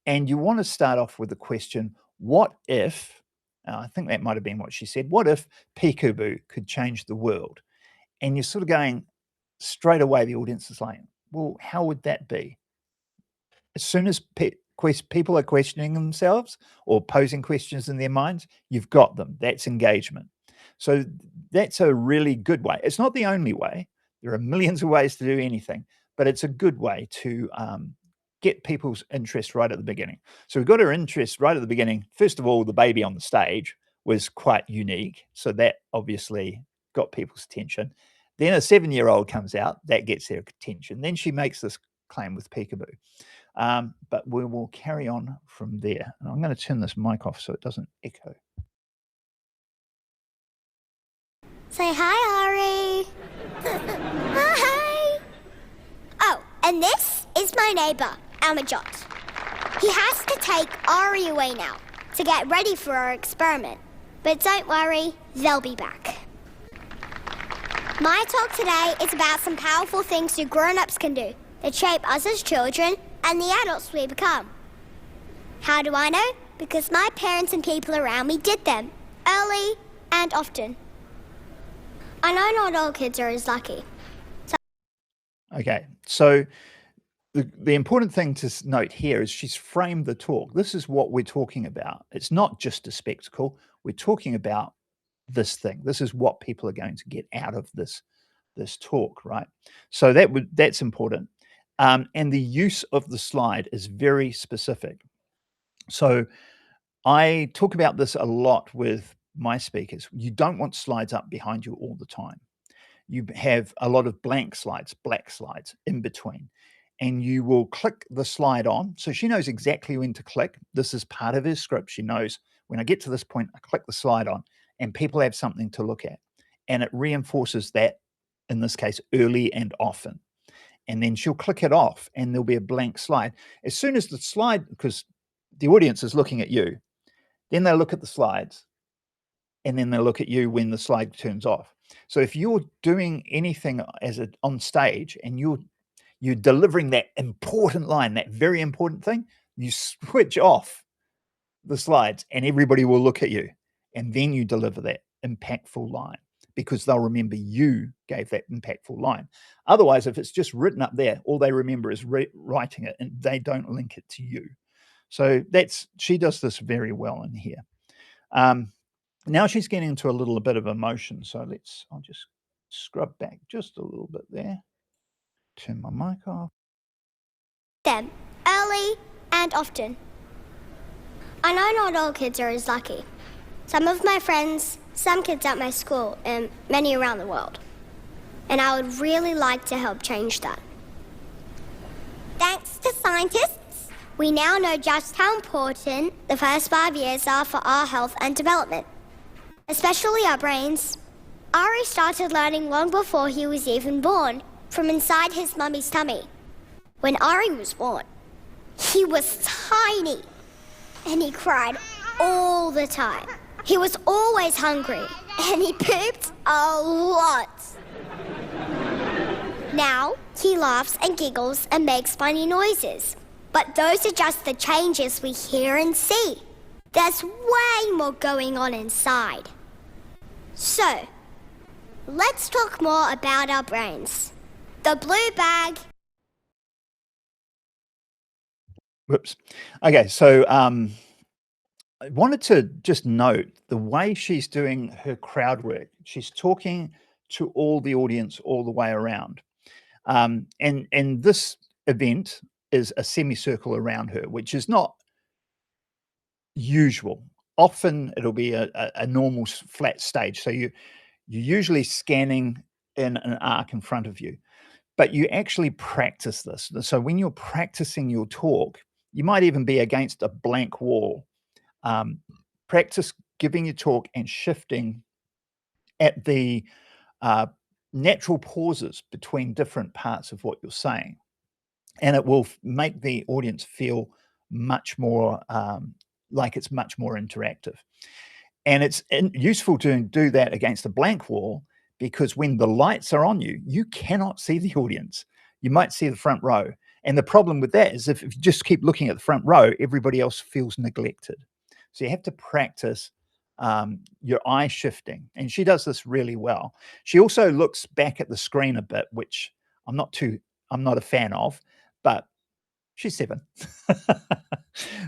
And you want to start off with the question, what if, I think that might have been what she said, what if peekaboo could change the world? And you're sort of going, straight away, the audience is like, well, how would that be? As soon as people are questioning themselves or posing questions in their minds, you've got them. That's engagement. So that's a really good way. It's not the only way. There are millions of ways to do anything, but it's a good way to get people's interest right at the beginning. So we've got her interest right at the beginning. First of all, the baby on the stage was quite unique. So that obviously got people's attention. Then a 7-year-old comes out, that gets their attention. Then she makes this claim with peekaboo. But we will carry on from there. And I'm going to turn this mic off so it doesn't echo. Say hi, Ari. Hi. Oh, and this is my neighbour, Amajot. He has to take Ari away now to get ready for our experiment. But don't worry, they'll be back. My talk today is about some powerful things you grown-ups can do that shape us as children and the adults we become. How do I know? Because my parents and people around me did them, early and often. I know not all kids are as lucky. Okay, so the important thing to note here is she's framed the talk. This is what we're talking about. It's not just a spectacle. We're talking about this thing. This is what people are going to get out of this talk, right? So that's important. And the use of the slide is very specific. So I talk about this a lot with my speakers. You don't want slides up behind you all the time. You have a lot of blank slides, black slides in between, and you will click the slide on. So she knows exactly when to click. This is part of her script. She knows when I get to this point, I click the slide on, and people have something to look at. And it reinforces that, in this case, early and often. And then she'll click it off and there'll be a blank slide. As soon as the slide, because the audience is looking at you, then they'll look at the slides and then they'll look at you when the slide turns off. So if you're doing anything on stage and you're delivering that important line, that very important thing, you switch off the slides and everybody will look at you. And then you deliver that impactful line, because they'll remember you gave that impactful line. Otherwise, if it's just written up there, all they remember is writing it and they don't link it to you. So she does this very well in here. Now she's getting into a little bit of emotion. So I'll just scrub back just a little bit there. Turn my mic off. Them, early and often. I know not all kids are as lucky. Some of my friends, some kids at my school, and many around the world. And I would really like to help change that. Thanks to science scientists, we now know just how important the first 5 years are for our health and development, especially our brains. Ari started learning long before he was even born, from inside his mummy's tummy. When Ari was born, he was tiny, and he cried all the time. He was always hungry, and he pooped a lot. Now, he laughs and giggles and makes funny noises. But those are just the changes we hear and see. There's way more going on inside. So, let's talk more about our brains. The blue bag. Whoops. Okay, so I wanted to just note the way she's doing her crowd work. She's talking to all the audience all the way around. And this event is a semicircle around her, which is not usual. Often it'll be a normal flat stage. So you're usually scanning in an arc in front of you, but you actually practice this. So when you're practicing your talk, you might even be against a blank wall. Practice giving your talk and shifting at the natural pauses between different parts of what you're saying. And it will make the audience feel much more like it's much more interactive. And it's useful to do that against a blank wall, because when the lights are on you, you cannot see the audience. You might see the front row. And the problem with that is if you just keep looking at the front row, everybody else feels neglected. So you have to practice your eye shifting. And she does this really well. She also looks back at the screen a bit, which I'm not a fan of, but she's 7.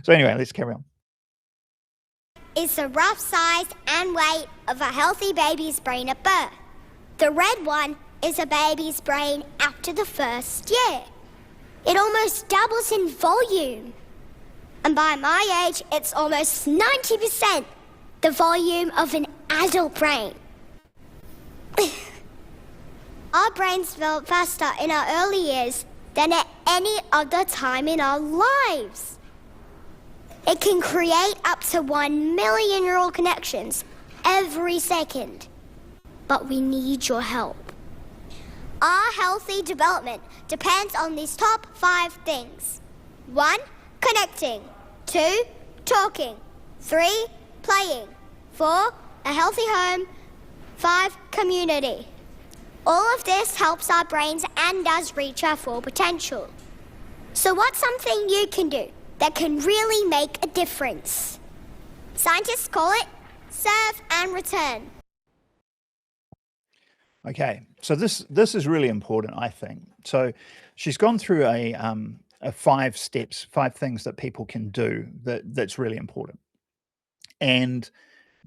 So anyway, let's carry on. Is the rough size and weight of a healthy baby's brain at birth. The red one is a baby's brain after the first year. It almost doubles in volume. And by my age, it's almost 90% the volume of an adult brain. Our brains develop faster in our early years than at any other time in our lives. It can create up to 1 million neural connections every second. But we need your help. Our healthy development depends on these top 5 things. 1, connecting. 2, talking. 3, playing. 4, a healthy home. 5, community. All of this helps our brains and us reach our full potential. So what's something you can do that can really make a difference? Scientists call it serve and return. Okay, so this is really important, I think. So she's gone through a 5 steps, 5 things that people can do that's really important. And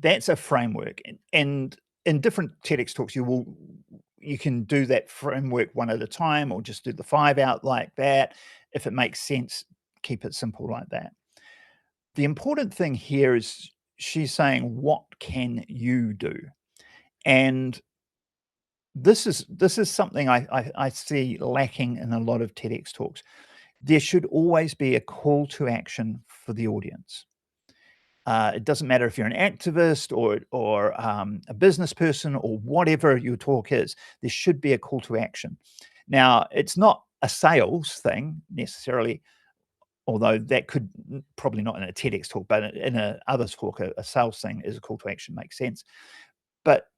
that's a framework. And in different TEDx talks, you can do that framework one at a time, or just do the 5 out like that. If it makes sense, keep it simple like that. The important thing here is she's saying, what can you do? And this is something I see lacking in a lot of TEDx talks. There should always be a call to action for the audience. It doesn't matter if you're an activist or a business person or whatever your talk is, there should be a call to action. Now, it's not a sales thing necessarily, although that could, probably not in a TEDx talk, but in a other talk, a sales thing is a call to action, makes sense. But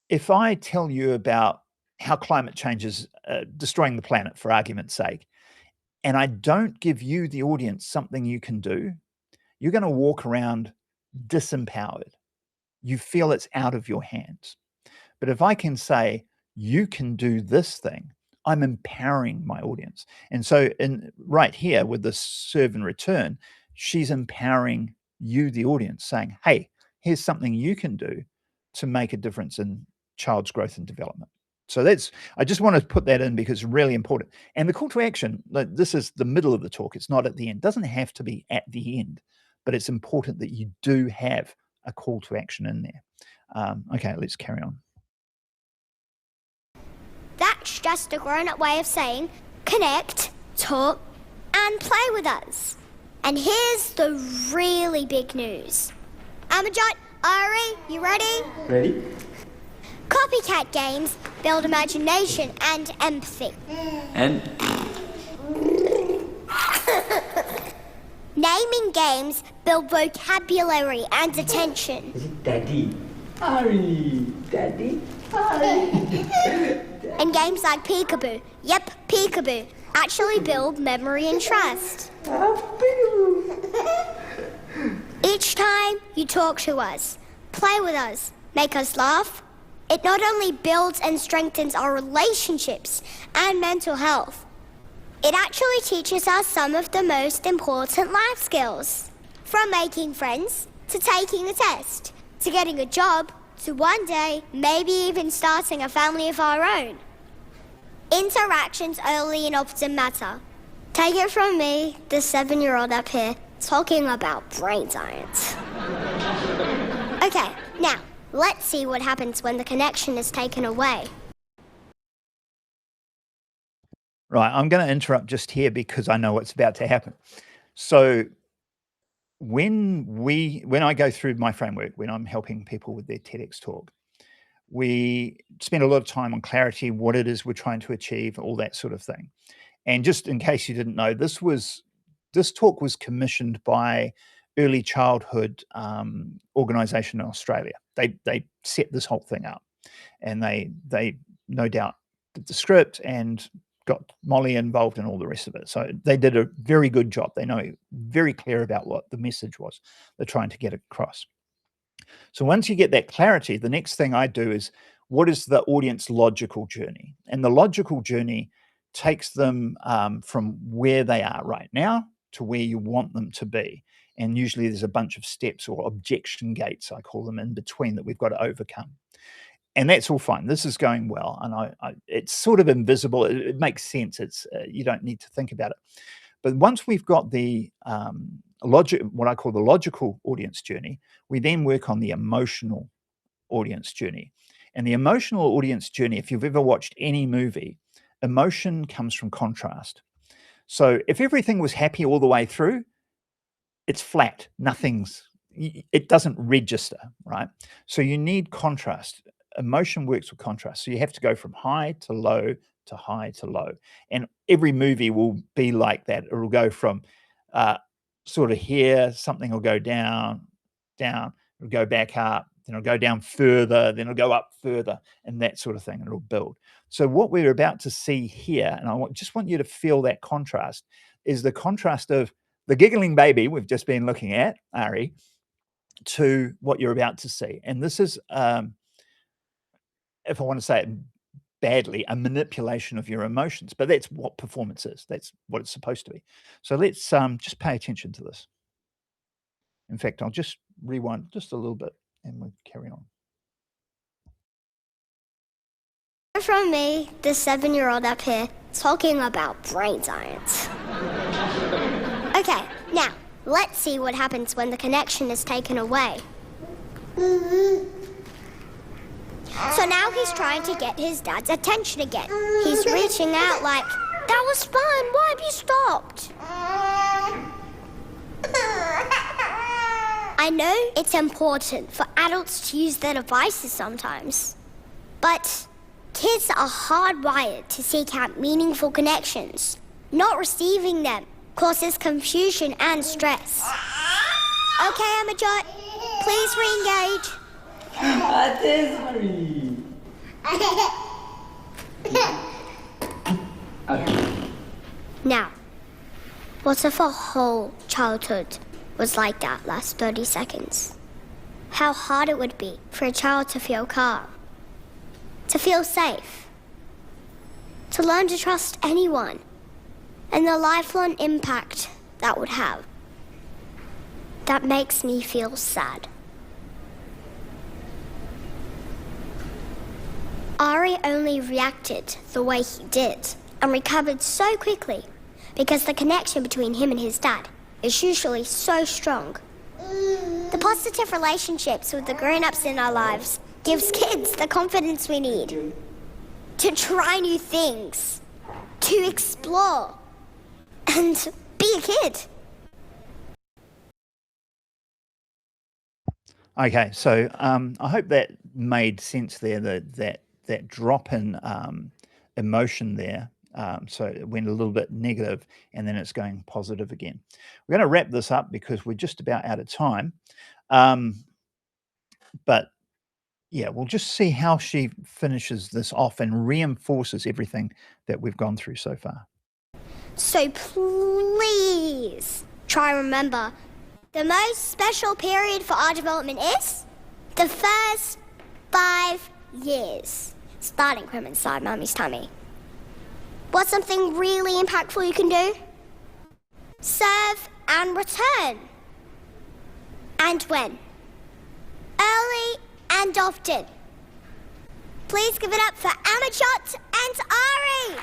if I tell you about how climate change is destroying the planet, for argument's sake, and I don't give you, the audience, something you can do, you're going to walk around disempowered. You feel it's out of your hands. But if I can say, you can do this thing, I'm empowering my audience. And so right here with the serve and return, she's empowering you, the audience, saying, hey, here's something you can do to make a difference in child's growth and development. So I just want to put that in because it's really important. And the call to action, this is the middle of the talk. It's not at the end. It doesn't have to be at the end, but it's important that you do have a call to action in there. Okay, let's carry on. That's just a grown-up way of saying connect, talk, and play with us. And here's the really big news. Amajot, Ari, you ready? Ready? Copycat games build imagination and empathy. And Naming games build vocabulary and attention. is it Daddy? Ari, Daddy, Ari. And games like Peekaboo, yep, Peekaboo, actually build memory and trust. Each time you talk to us, play with us, make us laugh, it not only builds and strengthens our relationships and mental health, it actually teaches us some of the most important life skills. From making friends, to taking a test, to getting a job, to one day maybe even starting a family of our own. Interactions early and often matter. Take it from me, the 7-year-old up here, talking about brain science. Okay, now, let's see what happens when the connection is taken away. Right, I'm going to interrupt just here because I know what's about to happen. So when I go through my framework, when I'm helping people with their TEDx talk, we spend a lot of time on clarity, what it is we're trying to achieve, all that sort of thing. And just in case you didn't know, this talk was commissioned by Early Childhood Organisation in Australia. They set this whole thing up, and they no doubt did the script and got Molly involved in all the rest of it. So they did a very good job. They know very clear about what the message was they're trying to get across. So once you get that clarity, the next thing I do is, what is the audience logical journey? And the logical journey takes them from where they are right now to where you want them to be. And usually there's a bunch of steps or objection gates, I call them, in between that we've got to overcome. And that's all fine. This is going well. And it's sort of invisible. It makes sense. It's you don't need to think about it. But once we've got the what I call the logical audience journey, we then work on the emotional audience journey. And the emotional audience journey, if you've ever watched any movie, emotion comes from contrast. So if everything was happy all the way through, it's flat. It doesn't register, right? So you need contrast. Emotion works with contrast. So you have to go from high to low to high to low. And every movie will be like that. It will go from sort of here, something will go down, it'll go back up, then it'll go down further, then it'll go up further, and that sort of thing, and it'll build. So what we're about to see here, and I just want you to feel that contrast, is the contrast of the giggling baby we've just been looking at, Ari, to what you're about to see. And this is, if I want to say it badly, a manipulation of your emotions. But that's what performance is. That's what it's supposed to be. So let's just pay attention to this. In fact, I'll just rewind just a little bit and we'll carry on. From me, the 7-year-old up here, talking about brain science. Okay, now, let's see what happens when the connection is taken away. So now he's trying to get his dad's attention again. He's reaching out like, that was fun, why have you stopped? I know it's important for adults to use their devices sometimes, but kids are hardwired to seek out meaningful connections. Not receiving them causes confusion and stress. Okay, Amajot, please re-engage. Now, what if a whole childhood was like that last 30 seconds? How hard it would be for a child to feel calm, to feel safe, to learn to trust anyone, and the lifelong impact that would have. That makes me feel sad. Ari only reacted the way he did and recovered so quickly because the connection between him and his dad is usually so strong. The positive relationships with the grown-ups in our lives gives kids the confidence we need to try new things, to explore, and be a kid. Okay, so I hope that made sense there. That drop in emotion there. So it went a little bit negative, and then it's going positive again. We're going to wrap this up because we're just about out of time. But yeah, we'll just see how she finishes this off and reinforces everything that we've gone through so far. So please try and remember, the most special period for our development is the first 5 years, starting from inside Mummy's tummy. What's something really impactful you can do? Serve and return. And when? Early and often. Please give it up for Amachot and Ari.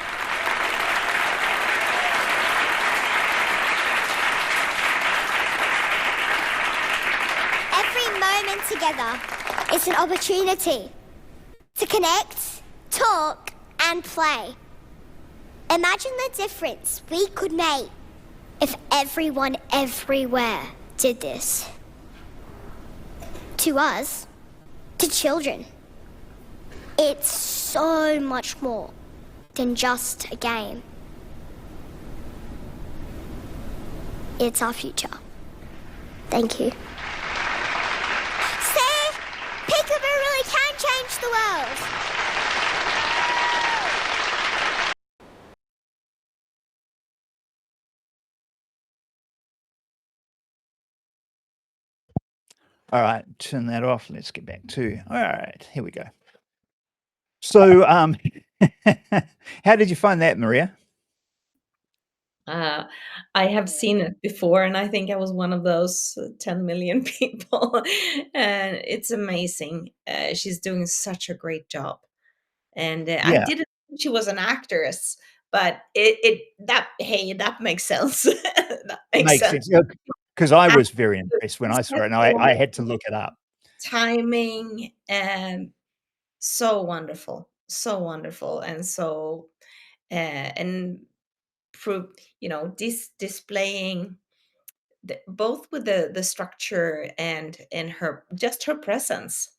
Every moment together is an opportunity to connect, talk, and play. Imagine the difference we could make if everyone everywhere did this. To us, to children, it's so much more than just a game. It's our future. Thank you. See? Peekaboo really can change the world. All right, turn that off. Let's get back to. All right, here we go. So, how did you find that, Maria? I have seen it before, and I think I was one of those 10 million people. And it's amazing. She's doing such a great job. And I Yeah, didn't think she was an actress, but that makes sense. That makes makes sense. sense. Because I And was very impressed when I saw it, and I had to look it up. timing and so wonderful, and so and prove displaying both with the structure and her just her presence,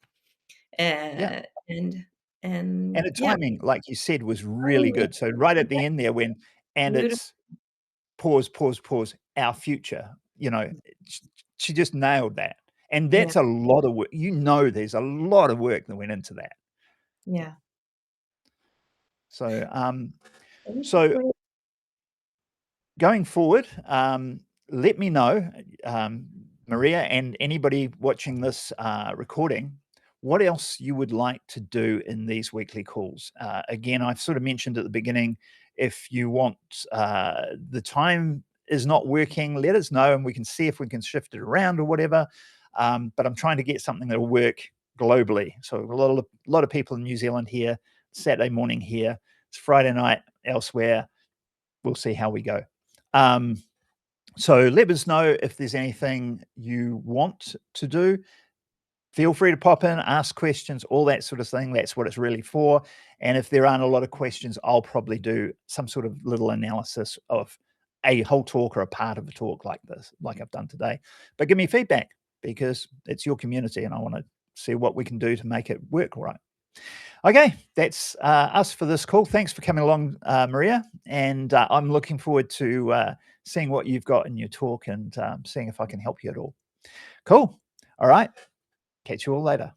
Yeah, and and the yeah, timing, like you said, was really good. So right at the end there, and beautiful. it's pause, pause, pause. Our future. sh- she just nailed that, and Yeah, that's a lot of work. There's a lot of work that went into that. yeah. So, It was so great. going forward, let me know, Maria, and anybody watching this recording, what else you would like to do in these weekly calls. Again, I've sort of mentioned at the beginning, if you want, the time is not working, let us know and we can see if we can shift it around or whatever. But I'm trying to get something that will work globally. So a lot of people in New Zealand here, Saturday morning here, it's Friday night elsewhere. We'll see how we go. So let us know if there's anything you want to do. Feel free to pop in, ask questions, all that sort of thing. That's what it's really for. And if there aren't a lot of questions, I'll probably do some sort of little analysis of a whole talk or a part of a talk like this, like I've done today. But give me feedback because it's your community and I want to see what we can do to make it work right. Okay, that's us for this call. Thanks for coming along, Maria. And I'm looking forward to seeing what you've got in your talk and seeing if I can help you at all. Cool. All right. Catch you all later.